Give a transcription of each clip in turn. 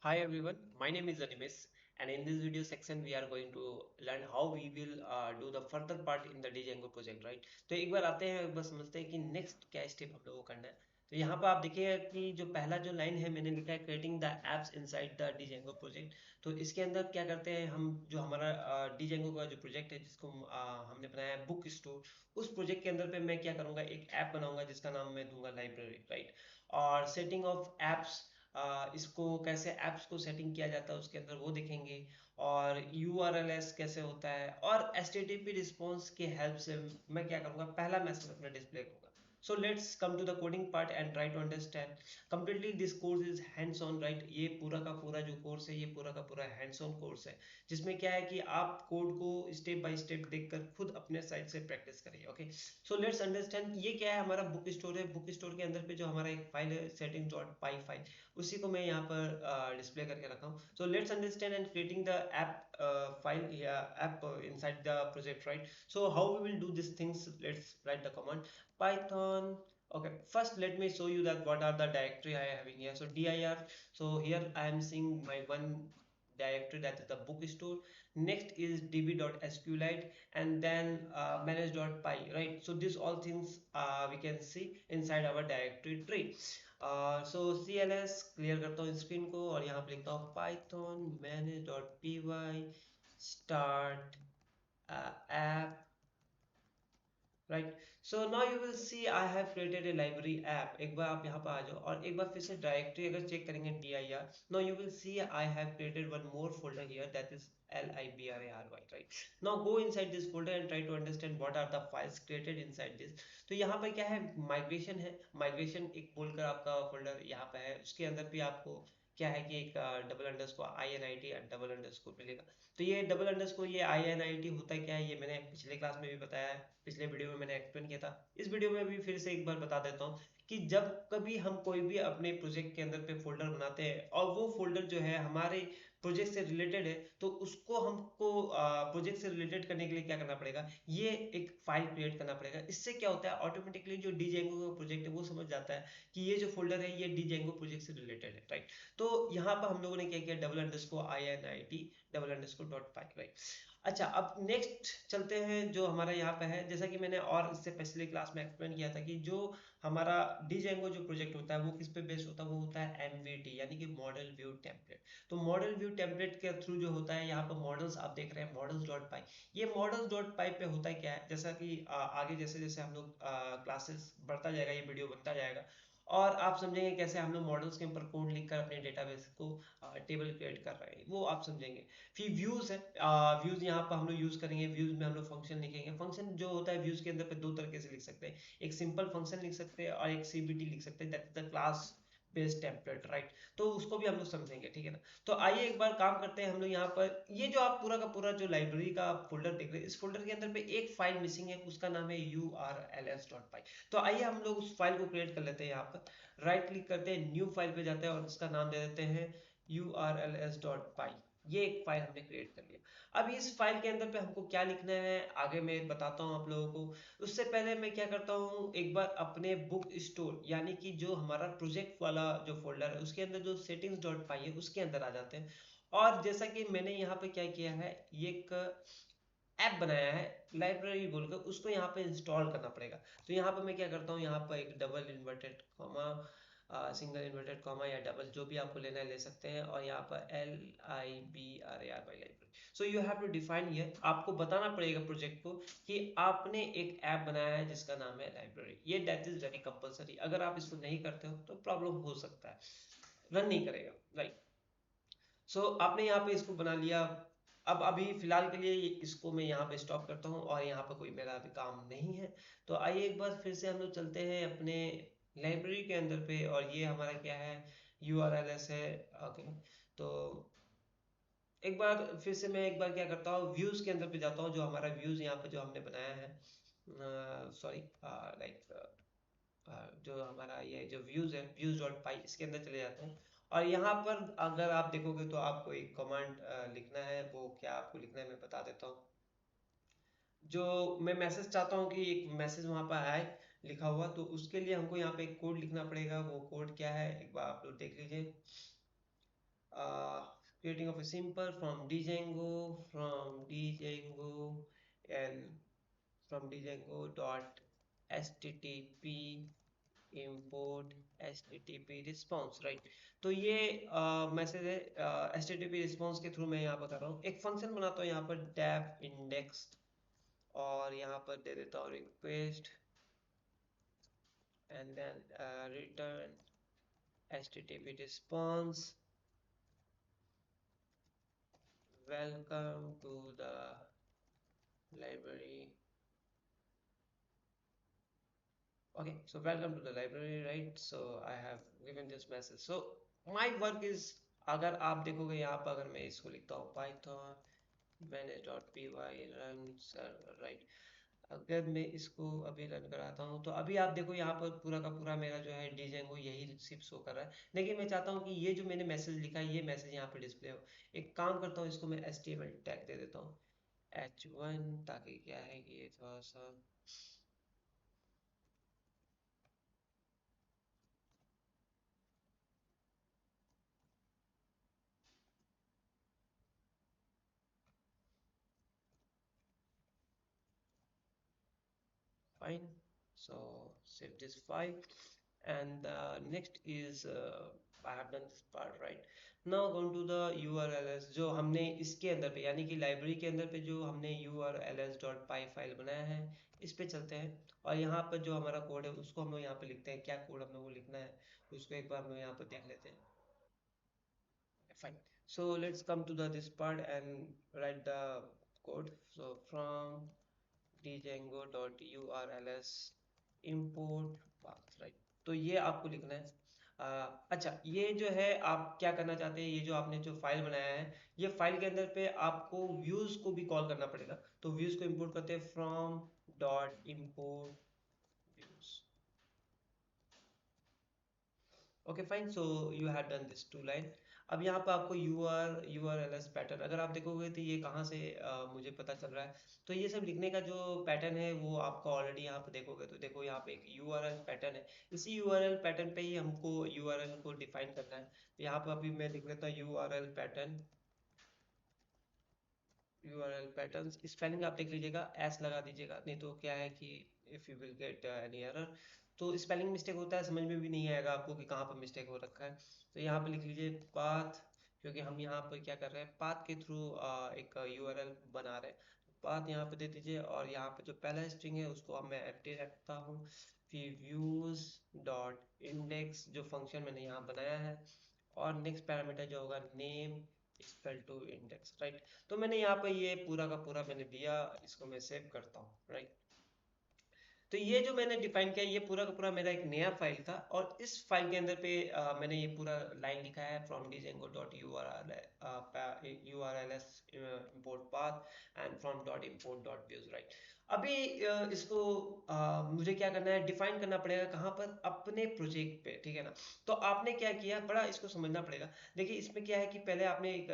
Hi everyone, my name is Animes, and in this video section we are going to learn how we will do the further part in the Django project, right? तो एक बार आते हैं, बस समझते हैं कि next क्या step हम लोगों को करना है। तो यहाँ पर आप देखिएगा कि जो पहला जो लाइन है मैंने लिखा है creating the apps inside the Django project. तो इसके अंदर क्या करते हैं हम, जो हमारा Django का जो प्रोजेक्ट है जिसको हमने बनाया है बुक स्टोर, उस प्रोजेक्ट के अंदर पे मैं क्या करूँगा, एक ऐप बनाऊंगा जिसका नाम मैं दूंगा लाइब्रेरी, राइट। और सेटिंग ऑफ एप्स, इसको कैसे ऐप्स को सेटिंग किया जाता है उसके अंदर वो देखेंगे। और URLs कैसे होता है, और HTTP रिस्पॉन्स के हेल्प से मैं क्या करूँगा, पहला मैसेज अपना डिस्प्ले करूँगा। So let's come to the coding part and try to understand completely this course is hands on, right। ये पूरा का पूरा जो कोर्स है ये पूरा का पूरा हैंड्स ऑन कोर्स है, जिसमें क्या है कि आप कोड को स्टेप बाय स्टेप देखकर खुद अपने साइड से प्रैक्टिस करिए। ओके, सो लेट्स अंडरस्टैंड ये क्या है। हमारा बुक स्टोर है, बुक स्टोर के अंदर पे जो हमारा एक फाइल है सेटिंग डॉट पाई फाइल, उसी को मैं यहाँ पर डिस्प्ले करके रखा हूँ। So let's understand and creating the app file या app inside the project, right. So how we will do these things, let's write the command python. Okay, first let me show you that what are the directory I am having here. So dir, so here I am seeing my one directory, that is the bookstore. Next is db.sqlite, and then manage.py, right. So these all things we can see inside our directory tree. So cls clear करता हूँ screen को, और यहाँ पे लिखता हूँ python manage.py start app, right. So now you will see I have created a library app. एक बार आप यहाँ पर आ जाओ और एक बार फिर से डायरेक्टरी अगर चेक करेंगे dir, now you will see I have created one more folder here, that is libray, right। now go inside this folder and try to understand what are the files created inside this। तो यहाँ पर क्या है, migration है। Migration एक बोलकर आपका folder यहाँ पे है, उसके अंदर भी आपको क्या है कि एक double underscore INIT double underscore मिलेगा। तो ये डबल अंडरस्कोर ये INIT होता है क्या है, ये मैंने पिछले क्लास में भी बताया है, पिछले वीडियो में मैंने एक्सप्लेन किया था। इस वीडियो में भी फिर से एक बार बता देता हूँ कि जब कभी हम कोई भी अपने प्रोजेक्ट के अंदर पे फोल्डर बनाते हैं और वो फोल्डर जो है हमारे प्रोजेक्ट से रिलेटेड है, तो उसको हमको प्रोजेक्ट से रिलेटेड करने के लिए क्या करना पड़ेगा, ये एक फाइल क्रिएट करना पड़ेगा। इससे क्या होता है, ऑटोमेटिकली जो Django का प्रोजेक्ट है वो समझ जाता है कि ये जो फोल्डर है ये Django प्रोजेक्ट से रिलेटेड है, राइट। तो यहाँ पर हम लोगों ने क्या किया, double underscore INIT double underscore dot py, right. अच्छा, अब नेक्स्ट चलते हैं जो हमारा यहाँ पे है, जैसा कि मैंने और इससे पिछले क्लास में एक्सप्लेन किया था कि जो हमारा Django जो प्रोजेक्ट होता है वो किस पे बेस्ड होता है, वो होता है MVT यानी कि मॉडल व्यू टेम्पलेट। तो मॉडल व्यू टेम्पलेट के थ्रू जो होता है, यहाँ पर मॉडल्स आप देख रहे हैं मॉडल्स डॉट पाई। ये मॉडल्स डॉट पाई पे होता है क्या है, जैसा कि आगे जैसे जैसे हम लोग क्लासेस बढ़ता जाएगा, ये वीडियो बनता जाएगा, और आप समझेंगे कैसे हम लोग मॉडल्स के ऊपर कोड लिखकर अपने डेटाबेस को टेबल क्रिएट कर रहे हैं, वो आप समझेंगे। फिर व्यूज है, व्यूज यहाँ पर हम लोग यूज करेंगे। व्यूज में हम लोग फंक्शन लिखेंगे। फंक्शन जो होता है व्यूज के अंदर पे दो तरीके से लिख सकते हैं, एक सिंपल फंक्शन लिख सकते हैं और एक CBT लिख सकते हैं, that is the class based template, right. तो उसको भी हम लोग समझेंगे, ठीक है ना। तो आइए एक बार काम करते हैं हम लोग यहाँ पर। ये जो आप पूरा का पूरा जो लाइब्रेरी का फोल्डर देख रहे हैं, इस फोल्डर के अंदर पे एक फाइल मिसिंग है, उसका नाम है urls.py। तो आइए हम लोग उस फाइल को क्रिएट कर लेते हैं। यहाँ पर राइट क्लिक करते हैं, न्यू फाइल पे जाते हैं और इसका नाम दे देते हैं urls.py। ये एक फाइल हमने क्रिएट कर लिया। अब इस फाइल के अंदर पे हमको क्या लिखना है आगे मैं बताता हूँ आप लोगों को। उससे पहले मैं क्या करता हूँ, एक बार अपने बुक स्टोर यानी कि जो हमारा प्रोजेक्ट वाला जो फोल्डर है उसके अंदर जो सेटिंग्स डॉट पाई है उसके अंदर आ जाते हैं। और जैसा कि मैंने यहाँ पे क्या किया है, ये एक ऐप बनाया है लाइब्रेरी बोलकर, उसको यहाँ पे इंस्टॉल करना पड़ेगा। तो यहाँ पे मैं क्या करता हूँ, यहाँ पर एक double inverted comma, single inverted comma या डबल जो भी आपको लेना है ले सकते हैं, और यहाँ पर LIBRARY library. So you have to define ये, आपको बताना पड़ेगा प्रोजेक्ट को कि आपने एक ऐप बनाया है जिसका नाम है लाइब्रेरी। ये दैट इज वेरी कंपलसरी, अगर आप इसको नहीं करते हो तो प्रॉब्लम हो सकता है, रन नहीं करेगा, राइट। सो आपने यहाँ पे इसको बना लिया। अब अभी फिलहाल के लिए इसको मैं यहाँ पे स्टॉप करता हूँ, और यहाँ पे कोई मेरा अभी काम नहीं है। तो आइए एक बार फिर से हम लोग चलते हैं अपने लाइब्रेरी के अंदर पे, और ये हमारा क्या है, URLs है। ओके, तो एक बार फिर से मैं एक बार क्या करता हूँ, व्यूज के अंदर पे जाता हूँ, जो हमारा व्यूज यहाँ पे जो हमने बनाया है, सॉरी, लाइक जो हमारा ये जो व्यूज है व्यूज डॉट पाई, इसके अंदर चले जाते हैं। और यहाँ पर अगर आप देखोगे तो आपको एक कमांड लिखना है, वो क्या आपको लिखना है मैं बता देता हूँ। जो मैं मैसेज चाहता हूँ कि एक मैसेज वहाँ पर आए लिखा हुआ, तो उसके लिए हमको यहाँ पे एक कोड लिखना पड़ेगा। वो कोड क्या है एक बार आप लोग देख लीजिए। creating of a simple from Django and from Django dot http import http response, right. तो ये मैसेज है http रिस्पॉन्स के थ्रू मैं यहाँ पर कर रहा हूँ। एक फंक्शन बनाता हूँ यहाँ पर डेफ इंडेक्स, और यहाँ पर दे देता हूँ request and then return http response welcome to the library। Okay, so welcome to the library, right? So I have given this message, so my work is, अगर आप देखोगे यहाँ पर, अगर मैं इसको लिखता हूँ python manage.py run server, right? अगर मैं इसको अभी रन कराता हूँ तो अभी आप देखो यहाँ पर पूरा का पूरा मेरा जो है Django यही सिर्फ शो कर रहा है, लेकिन मैं चाहता हूँ कि ये जो मैंने मैसेज लिखा है ये मैसेज यहाँ पर डिस्प्ले हो। एक काम करता हूँ, इसको मैं HTML टैग दे देता हूँ h1, ताकि क्या है कि ये थोड़ा सा fine। So save this file, and next is I have done this part, right? Now go to the urls जो हमने इसके अंदर पे, यानी कि लाइब्रेरी के अंदर पे जो हमने urls.py फाइल बनाया है, इस पे चलते हैं। और यहाँ पर जो हमारा कोड है उसको हम लोग यहाँ पे लिखते हैं, क्या कोड हम लोग को लिखना है उसको एक बार हम लोग यहाँ पर देख लेते हैं। Fine, so let's come to the this part and write the code। So from django.urls import path, right? तो ये आपको लिखना है। अच्छा, ये जो है आप क्या करना चाहते हैं, ये जो आपने जो फाइल बनाया है, ये फाइल के अंदर पे आपको व्यूज को भी कॉल करना पड़ेगा। तो व्यूज को इंपोर्ट करते हैं from dot import views. Okay fine, so you have done this two line. अब यहाँ पे आपको यूआरएलएस पैटर्न, अगर आप देखोगे तो ये कहाँ से मुझे पता चल रहा है। तो ये सब लिखने का जो पैटर्न है वो आपको ऑलरेडी यहाँ पे देखोगे तो देखो यहाँ पे एक यूआरएल पैटर्न है। इसी यूआरएल पैटर्न पे ही हमको यूआरएल को डिफाइन करना है। तो यहाँ पे अभी मैं लिख लेता हूँ URL pattern. URL patterns spelling आप देख लीजिएगा, एस लगा दीजिएगा, नहीं तो क्या है कि if you will get any error. तो स्पेलिंग मिस्टेक होता है, समझ में भी नहीं आएगा आपको कि कहाँ पर मिस्टेक हो रखा है। तो यहाँ पे लिख लीजिए पाथ, क्योंकि हम यहाँ पर क्या कर रहे हैं, पाथ के थ्रू एक यूआरएल बना रहे हैं। पाथ यहाँ पे दे दीजिए, और यहाँ पे जो पहला स्ट्रिंग है उसको अब मैं एम्प्टी रखता हूँ। फिर व्यूज डॉट इंडेक्स जो फंक्शन मैंने यहाँ बनाया है, और नेक्स्ट पैरामीटर जो होगा name equal to index, right. तो मैंने यहाँ पे ये पूरा का पूरा मैंने दिया, इसको मैं सेव करता हूँ, राइट। तो ये जो मैंने डिफाइन किया ये पूरा का पूरा मेरा एक नया फाइल था, और इस फाइल के अंदर पे मैंने ये पूरा लाइन लिखा है from Django dot U R L S import path and from dot import dot views, right. अभी इसको मुझे क्या करना है, डिफाइन करना पड़ेगा कहाँ पर, अपने प्रोजेक्ट पे, ठीक है ना। तो आपने क्या किया, बड़ा इसको समझना पड़ेगा। देखिए इसमें क्या है कि पहले आपने एक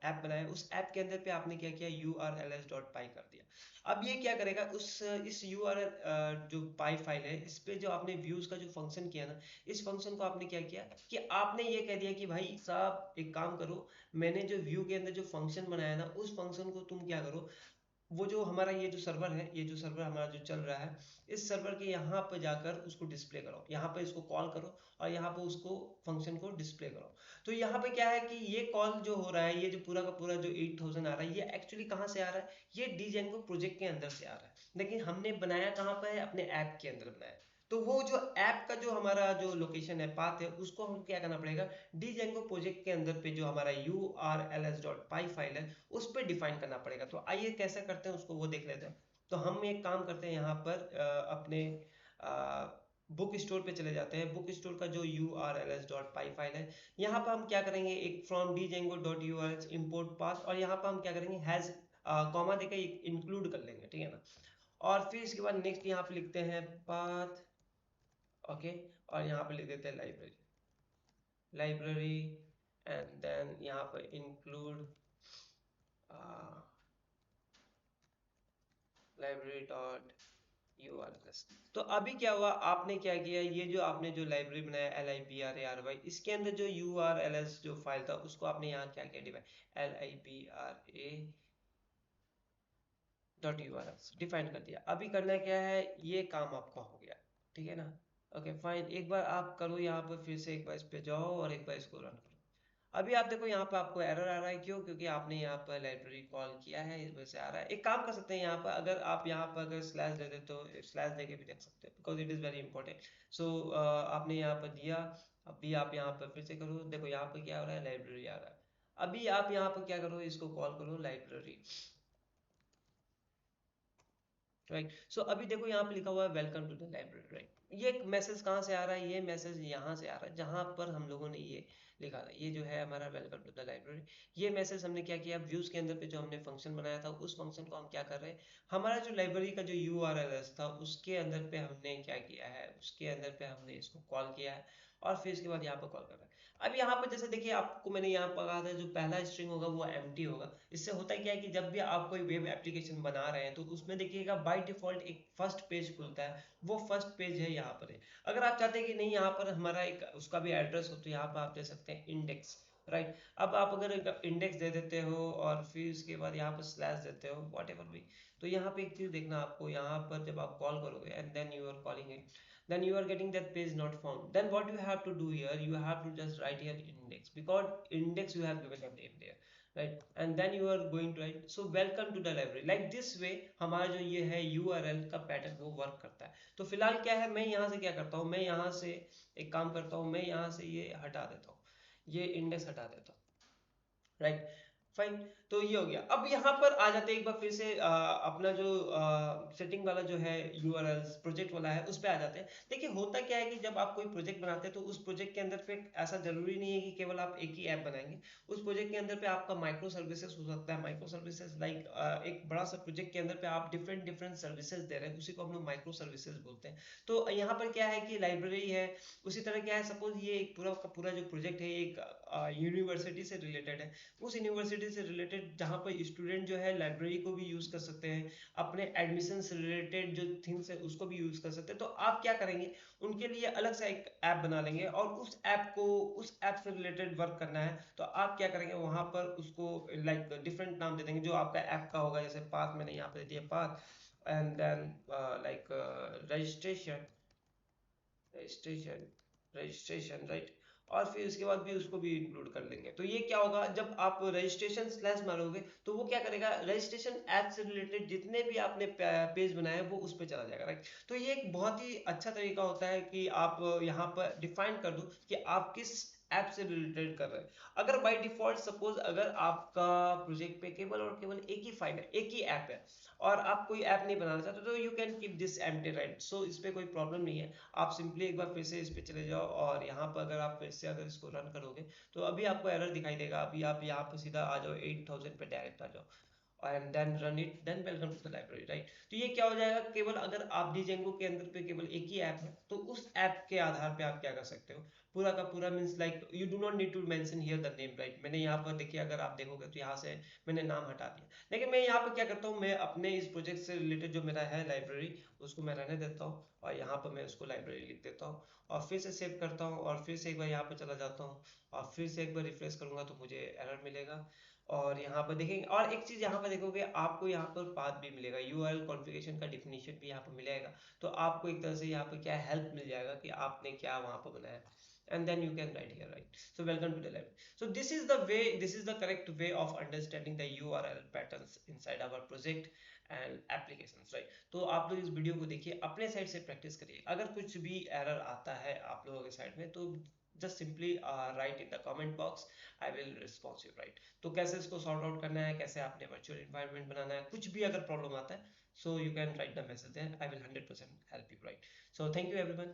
ऐप बनाया, उस ऐप के अंदर पे आपने क्या किया, U R L S dot py कर दिया। अब ये क्या करेगा, उस इस URL जो पाई फाइल है इस पे जो आपने व्यूज का जो फंक्शन किया ना, इस फंक्शन को आपने क्या किया कि आपने ये कह दिया कि भाई साहब एक काम करो, मैंने जो व्यू के अंदर जो फंक्शन बनाया ना, उस फंक्शन को तुम क्या करो, वो जो हमारा ये जो सर्वर है, ये जो सर्वर हमारा जो चल रहा है, इस सर्वर के यहाँ पर जाकर उसको डिस्प्ले करो, यहाँ पे इसको कॉल करो, और यहाँ पे उसको फंक्शन को डिस्प्ले करो। तो यहाँ पे क्या है कि ये कॉल जो हो रहा है, ये जो पूरा का पूरा जो 8000 आ रहा है, ये एक्चुअली कहाँ से आ रहा है, ये डीजेंगो प्रोजेक्ट के अंदर से आ रहा है। लेकिन हमने बनाया कहाँ पर है, अपने ऐप के अंदर बनाया है। तो वो जो ऐप का जो हमारा जो लोकेशन है, पाथ है, उसको हम क्या करना पड़ेगा, डीजेंगो प्रोजेक्ट के अंदर पे जो हमारा urls.py फाइल है उस पर डिफाइन करना पड़ेगा। तो आइए कैसे करते हैं उसको वो देख लेते हैं। तो हम एक काम करते हैं, यहाँ पर अपने बुक स्टोर पे चले जाते हैं। बुक स्टोर का जो urls.py फाइल है, यहाँ पर हम क्या करेंगे, एक फ्रॉम django.urls import path, और यहाँ पर हम क्या करेंगे, हैज कॉमा देकर इंक्लूड कर लेंगे, ठीक है ना। और फिर इसके बाद नेक्स्ट यहाँ पे लिखते हैं पाथ, ओके। और यहाँ पे लिख देते हैं लाइब्रेरी एंड देन यहाँ पर इंक्लूड library dot URLs। तो अभी क्या हुआ, आपने क्या किया, ये जो आपने जो लाइब्रेरी बनाया LIBRARY, इसके अंदर जो URLs जो फाइल था उसको आपने यहाँ क्या किया, define LIBRA dot URLs define कर दिया। अभी करना क्या है, ये काम आपका हो गया, ठीक है ना। ओके फाइन, एक बार आप करो यहाँ पर, फिर से एक बार इस पे जाओ और एक बार इसको रन करो। अभी आप देखो यहाँ पे आपको एरर आ रहा है, क्यों? क्योंकि आपने यहाँ पर लाइब्रेरी कॉल किया है, इस वजह से आ रहा है। एक काम कर सकते हैं यहाँ पर, अगर आप यहाँ पर अगर स्लैश दे देते हो, स्लैश देके भी देख सकते हो, because it is very important. So आपने यहाँ पर दिया, अभी आप यहाँ पर फिर से करो, देखो यहाँ पर क्या हो रहा है, लाइब्रेरी आ रहा है। अभी आप यहाँ पर क्या करो, इसको कॉल करो लाइब्रेरी, राइट। सो अभी देखो यहाँ पे लिखा हुआ है welcome to the library, right. ये एक मैसेज कहाँ से आ रहा है, ये मैसेज यहाँ से आ रहा है जहाँ पर हम लोगों ने ये लिखा था, ये जो है हमारा वेलकम टू द लाइब्रेरी। ये मैसेज हमने क्या किया, व्यूज के अंदर पे जो हमने फंक्शन बनाया था, उस फंक्शन को हम क्या कर रहे हैं, हमारा जो लाइब्रेरी का जो URLs था उसके अंदर पे हमने क्या किया है, उसके अंदर पे हमने इसको कॉल किया है, और फिर इसके बाद यहाँ पर कॉल कर रहा है। अब यहाँ पर जैसे देखिए, आपको मैंने यहाँ पर कहा था जो पहला स्ट्रिंग होगा वो एम्प्टी होगा। इससे होता क्या है कि जब भी आप कोई वेब एप्लीकेशन बना रहे हैं तो उसमें देखिएगा बाय डिफॉल्ट एक फर्स्ट पेज खुलता है, वो फर्स्ट पेज है यहाँ पर है। अगर आप चाहते हैं कि नहीं यहाँ पर हमारा एक उसका भी एड्रेस हो, तो यहाँ पर आप दे सकते हैं इंडेक्स, राइट। अब आप अगर इंडेक्स दे देते हो और फिर उसके बाद यहाँ पर स्लैश देते हो, वॉट एवर भी, तो यहाँ पे एक चीज देखना आपको, यहाँ पर जब आप कॉल करोगे and then you are calling it, then you are getting that page not found, then what you have to do here, you have to just write here index, because index you have given a name there, right, and then you are going to write so welcome to the library, like this way हमारा जो ये है URL का pattern वो work करता है। तो फिलहाल क्या है, मैं यहाँ से क्या करता हूँ, मैं यहाँ से एक काम करता हूँ, मैं यहाँ से ये हटा देता हूँ, ये इंडेक्स हटा देता हूँ, राइट। फाइन, तो ये हो गया। अब यहाँ पर आ जाते हैं एक बार फिर से अपना जो सेटिंग वाला जो है यूआरएल प्रोजेक्ट वाला है उस पे आ जाते हैं। देखिए होता क्या है कि जब आप कोई प्रोजेक्ट बनाते हैं तो उस प्रोजेक्ट के अंदर पे ऐसा जरूरी नहीं है कि केवल आप एक ही ऐप बनाएंगे। उस प्रोजेक्ट के अंदर पे आपका माइक्रो सर्विसेज हो सकता है, माइक्रो सर्विसेज लाइक एक बड़ा सा प्रोजेक्ट के अंदर पे आप डिफरेंट डिफरेंट सर्विसेज दे रहे हैं, उसी को हम लोग माइक्रो सर्विसेज बोलते हैं। तो यहाँ पर क्या है कि लाइब्रेरी है, उसी तरह क्या है, सपोज ये एक पूरा का पूरा जो प्रोजेक्ट है एक यूनिवर्सिटी से रिलेटेड है, उस यूनिवर्सिटी से रिलेटेड जहाँ पर स्टूडेंट जो है लाइब्रेरी को भी यूज कर सकते हैं, अपने एडमिशन से रिलेटेड जो थिंग्स है उसको भी यूज कर सकते हैं। तो आप क्या करेंगे, उनके लिए अलग से एक ऐप बना लेंगे और उस ऐप को उस ऐप से रिलेटेड वर्क करना है तो आप क्या करेंगे, वहां पर उसको लाइक डिफरेंट नाम दे देंगे जो आपका ऐप का होगा। जैसे पाथ मैंने यहाँ पे दे दिया, path and then like registration, registration, registration, right. और फिर उसके बाद भी उसको भी इंक्लूड कर लेंगे। तो ये क्या होगा, जब आप रजिस्ट्रेशन स्लैश मारोगे तो वो क्या करेगा, रजिस्ट्रेशन ऐप से रिलेटेड जितने भी आपने पेज बनाए वो उस पर चला जाएगा, राइट। तो ये एक बहुत ही अच्छा तरीका होता है कि आप यहाँ पर डिफाइन कर दो कि आप किस ऐप से रिलेटेड कर रहे हैं। अगर बाय डिफॉल्ट सपोज अगर आपका प्रोजेक्ट पे केवल और केवल एक ही फाइल है, एक ही ऐप है, और आप कोई ऐप नहीं बनाना चाहते, तो you can keep this empty, right. So इस पे कोई प्रॉब्लम नहीं है। आप सिंपली एक बार फिर से इस पे चले जाओ और यहाँ पर अगर आप फिर से अगर इसको रन करोगे तो अभी आपको एरर दिखाई देगा। अभी आप यहाँ पर सीधा आ जाओ 8000 पे डायरेक्ट आ जाओ and then run it, then welcome to the library, right. तो ये क्या हो जाएगा, केवल अगर आप डिजेंगो के अंदर पे केवल एक ही ऐप है तो उस ऐप के आधार पे आप क्या कर सकते हो, पूरा का पूरा means like you do not need to mention here the name, right. मैंने यहाँ पर देखिए, अगर आप देखोगे तो यहाँ से मैंने नाम हटा दिया, लेकिन मैं यहाँ पर क्या करता हूँ, मैं अपने इस प्रोजेक्ट से रिलेटेड जो मेरा है लाइब्रेरी उसको मैं रहने देता हूँ और यहाँ पर मैं उसको लाइब्रेरी लिख देता हूँ और फिर से सेव करता हूँ और फिर से एक बार यहाँ पर चला जाता हूँ और फिर से एक बार रिफ्रेश करूंगा तो मुझे एरर मिलेगा। और यहाँ पर देखेंगे, और एक चीज यहाँ पर देखोगे, आपको यहाँ पर पाथ भी मिलेगा, यूआरएल कॉन्फ़िगरेशन का डिफिनीशन भी यहाँ पर मिलेगा। तो आपको एक तरह से यहाँ पर क्या हेल्प मिल जाएगा कि आपने क्या वहाँ पर बनाया, and then you can write here, right. So welcome to the library. So this is the way, this is the correct way of understanding the URL patterns inside our project and applications, right. तो आप लोग इस video को देखिए, अपने side से practice करिए। अगर कुछ भी एरर आता है आप लोगों के साइड में तो just simply write in the comment box, I will response you, right. तो कैसे इसको सॉर्ट आउट करना है, कैसे आपने वर्चुअल एनवायरनमेंट बनाना है, कुछ भी अगर प्रॉब्लम आता है, so you can write the message there, I will 100% help you, right. So thank you everyone.